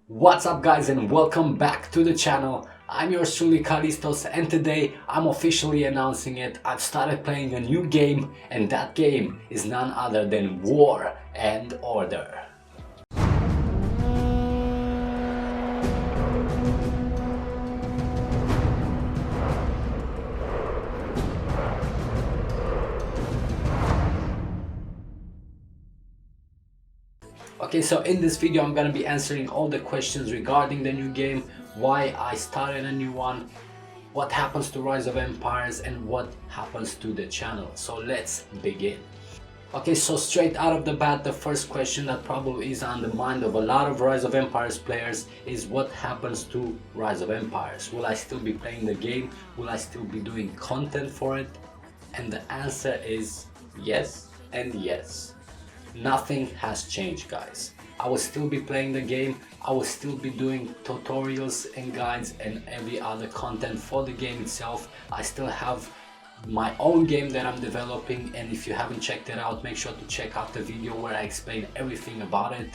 What's up guys, and welcome back to the channel. I'm yours truly, Kalistos, and today I'm officially announcing it. I've started playing a new game, and that game is none other than War and Order. Okay, so in this video I'm gonna be answering all the questions regarding the new game, why I started a new one, what happens to Rise of Empires, and what happens to the channel. So let's begin. Okay, so straight out of the bat, the first question that probably is on the mind of a lot of Rise of Empires players is what happens to Rise of Empires? Will I still be playing the game? Will I still be doing content for it? And the answer is yes and yes. Nothing has changed, guys. I will still be playing the game, I will still be doing tutorials and guides and every other content for the game itself. I still have my own game that I'm developing, and if you haven't checked it out, make sure to check out the video where I explain everything about it.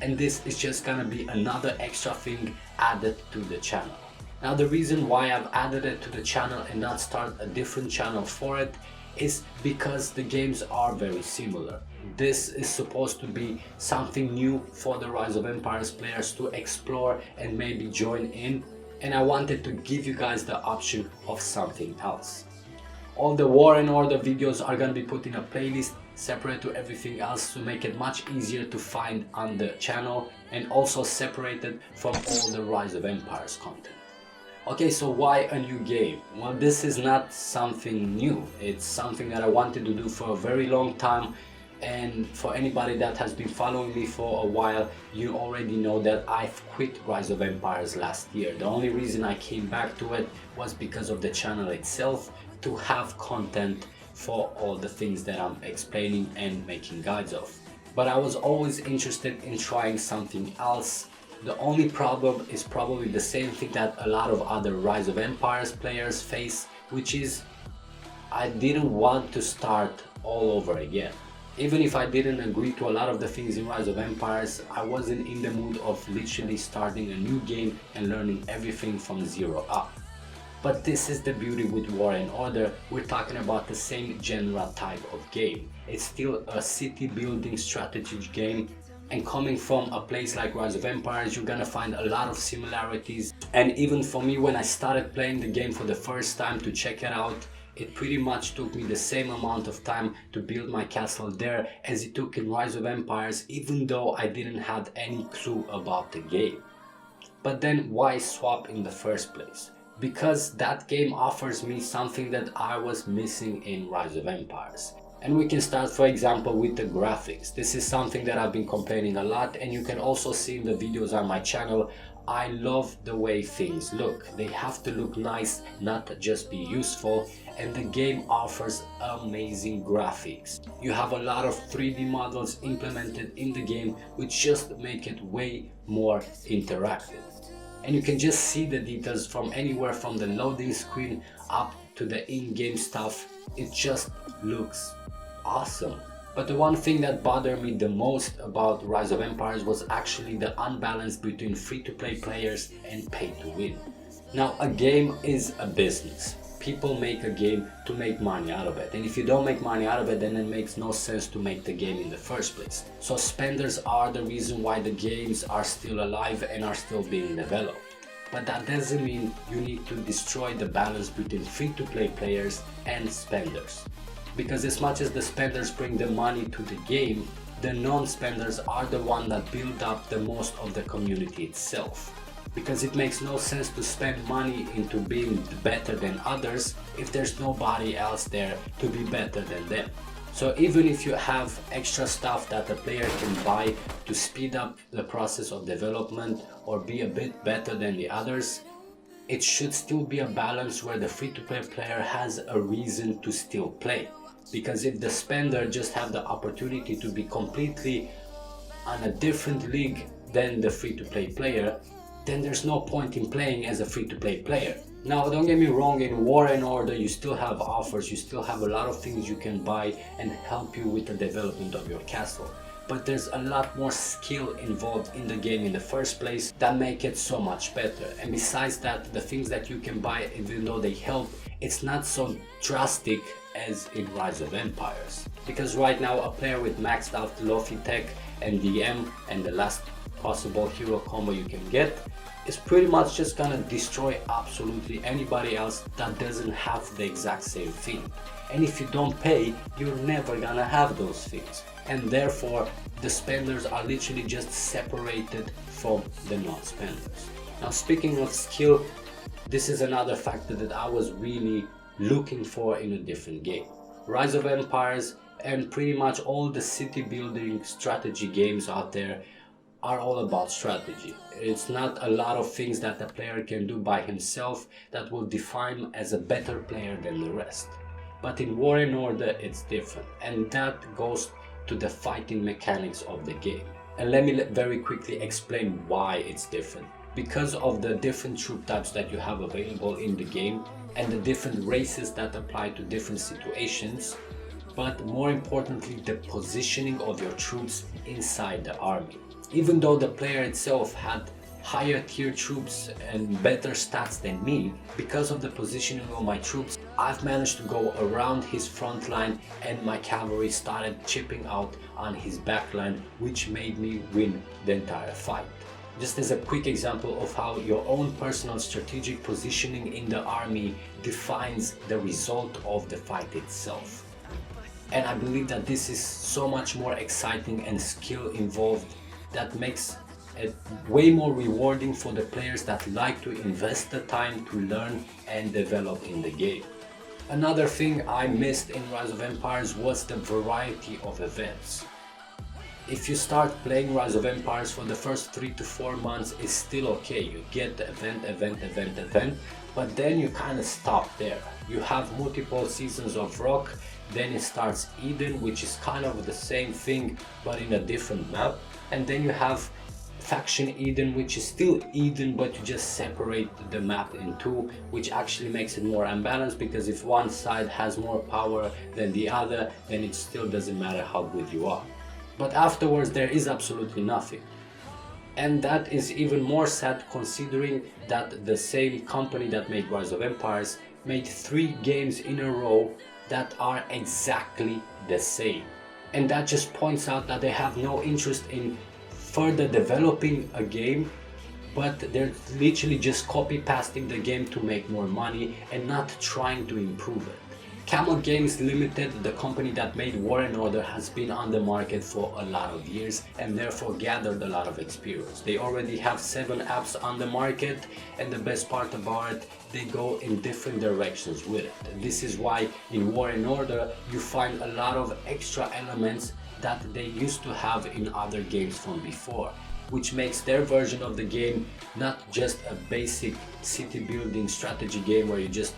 And this is just gonna be another extra thing added to the channel. Now, the reason why I've added it to the channel and not start a different channel for it is because the games are very similar. This is supposed to be something new for the Rise of Empires players to explore and maybe join in, and I wanted to give you guys the option of something else. All the War and Order videos are going to be put in a playlist separate to everything else to make it much easier to find on the channel, and also separated from all the Rise of Empires content. Okay, so why a new game? Well, this is not something new. It's something that I wanted to do for a very long time, and for anybody that has been following me for a while, you already know that I've quit Rise of Empires last year. The only reason I came back to it was because of the channel itself, to have content for all the things that I'm explaining and making guides of. But I was always interested in trying something else. The only problem is probably the same thing that a lot of other Rise of Empires players face, which is I didn't want to start all over again. Even if I didn't agree to a lot of the things in Rise of Empires, I wasn't in the mood of literally starting a new game and learning everything from zero up. But this is the beauty with War and Order. We're talking about the same genre type of game. It's still a city building strategy game, and coming from a place like Rise of Empires, you're gonna find a lot of similarities. And even for me, when I started playing the game for the first time to check it out, it pretty much took me the same amount of time to build my castle there as it took in Rise of Empires, even though I didn't have any clue about the game. But then why swap in the first place? Because that game offers me something that I was missing in Rise of Empires. And we can start, for example, with the graphics. This is something that I've been complaining a lot, and you can also see in the videos on my channel. I love the way things look. They have to look nice, not just be useful, and the game offers amazing graphics. You have a lot of 3D models implemented in the game, which just make it way more interactive. And you can just see the details from anywhere from the loading screen up to the in-game stuff. It just looks awesome. But the one thing that bothered me the most about Rise of Empires was actually the unbalance between free-to-play players and pay-to-win. Now, a game is a business. People make a game to make money out of it, and if you don't make money out of it, then it makes no sense to make the game in the first place. So spenders are the reason why the games are still alive and are still being developed. But that doesn't mean you need to destroy the balance between free-to-play players and spenders. Because as much as the spenders bring the money to the game, the non-spenders are the ones that build up the most of the community itself. Because it makes no sense to spend money into being better than others if there's nobody else there to be better than them. So even if you have extra stuff that the player can buy to speed up the process of development or be a bit better than the others, it should still be a balance where the free-to-play player has a reason to still play. Because if the spender just have the opportunity to be completely on a different league than the free-to-play player, then there's no point in playing as a free-to-play player. Now, don't get me wrong, in War and Order you still have offers, you still have a lot of things you can buy and help you with the development of your castle. but there's a lot more skill involved in the game in the first place that make it so much better. And besides that, the things that you can buy, even though they help, it's not so drastic as in Rise of Empires. Because right now a player with maxed out Lofi tech and DM and the last possible hero combo you can get is pretty much just gonna destroy absolutely anybody else that doesn't have the exact same thing. And if you don't pay, you're never gonna have those things. And therefore the spenders are literally just separated from the non-spenders. Now speaking of skill, this is another factor that I was really looking for in a different game. Rise of Empires and pretty much all the city building strategy games out there are all about strategy. It's not a lot of things that the player can do by himself that will define him as a better player than the rest. But in War and Order it's different, and that goes to the fighting mechanics of the game. And let me very quickly explain why it's different. Because of the different troop types that you have available in the game and the different races that apply to different situations, but more importantly the positioning of your troops inside the army. Even though the player itself had higher tier troops and better stats than me, because of the positioning of my troops, I've managed to go around his front line and my cavalry started chipping out on his back line, which made me win the entire fight. Just as a quick example of how your own personal strategic positioning in the army defines the result of the fight itself. And I believe that this is so much more exciting and skill involved that makes it way more rewarding for the players that like to invest the time to learn and develop in the game. Another thing I missed in Rise of Empires was the variety of events. If you start playing Rise of Empires for the first 3 to 4 months, it's still okay. You get the event, but then you kind of stop there. You have multiple seasons of Rock, then it starts Eden, which is kind of the same thing but in a different map, and then you have Faction Eden, which is still Eden, but you just separate the map in two, which actually makes it more unbalanced, because if one side has more power than the other, then it still doesn't matter how good you are. But afterwards there is absolutely nothing. And that is even more sad considering that the same company that made Rise of Empires made 3 games in a row that are exactly the same. And that just points out that they have no interest in further developing a game, but they're literally just copy pasting the game to make more money and not trying to improve it. Camel Games Limited, the company that made War and Order, has been on the market for a lot of years and therefore gathered a lot of experience. They already have 7 apps on the market, and the best part about it, they go in different directions with it. And this is why in War and Order you find a lot of extra elements that they used to have in other games from before, which makes their version of the game not just a basic city building strategy game where you just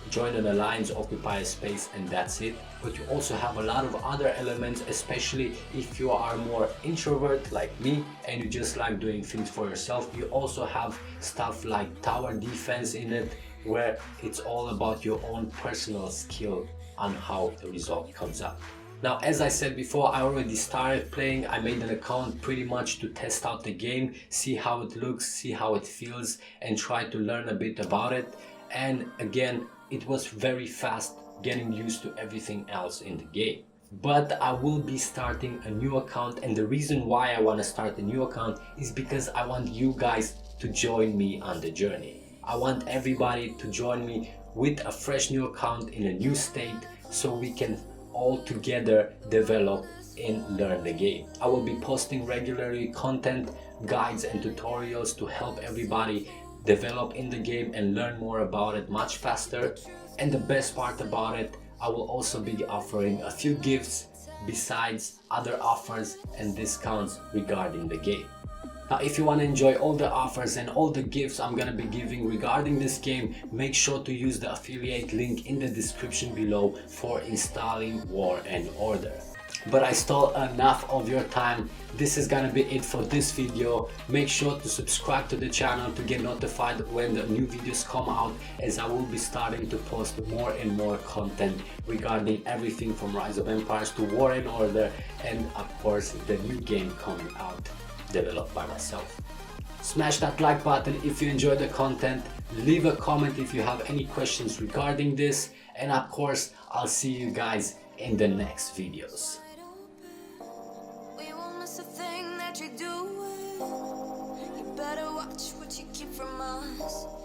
join an alliance, occupy a space and that's it, but you also have a lot of other elements, especially if you are more introvert like me and you just like doing things for yourself. You also have stuff like tower defense in it, where it's all about your own personal skill on how the result comes out. Now, as I said before, I already started playing. I made an account pretty much to test out the game, see how it looks, see how it feels, and try to learn a bit about it. And again, it was very fast getting used to everything else in the game. But I will be starting a new account, and the reason why I want to start a new account is because I want you guys to join me on the journey. I want everybody to join me with a fresh new account in a new state, so we can all together develop and learn the game. I will be posting regularly content, guides and tutorials to help everybody develop in the game and learn more about it much faster. And the best part about it, I will also be offering a few gifts besides other offers and discounts regarding the game. Now, if you want to enjoy all the offers and all the gifts I'm gonna be giving regarding this game, make sure to use the affiliate link in the description below for installing War and Order. but I stole enough of your time. This is gonna be it for this video. Make sure to subscribe to the channel to get notified when the new videos come out, as I will be starting to post more and more content regarding everything from Rise of Empires to War and Order, and of course the new game coming out developed by myself. Smash that like button if you enjoyed the content, leave a comment if you have any questions regarding this, and of course I'll see you guys in the next videos. We won't miss a thing that you do. You better watch what you keep from us.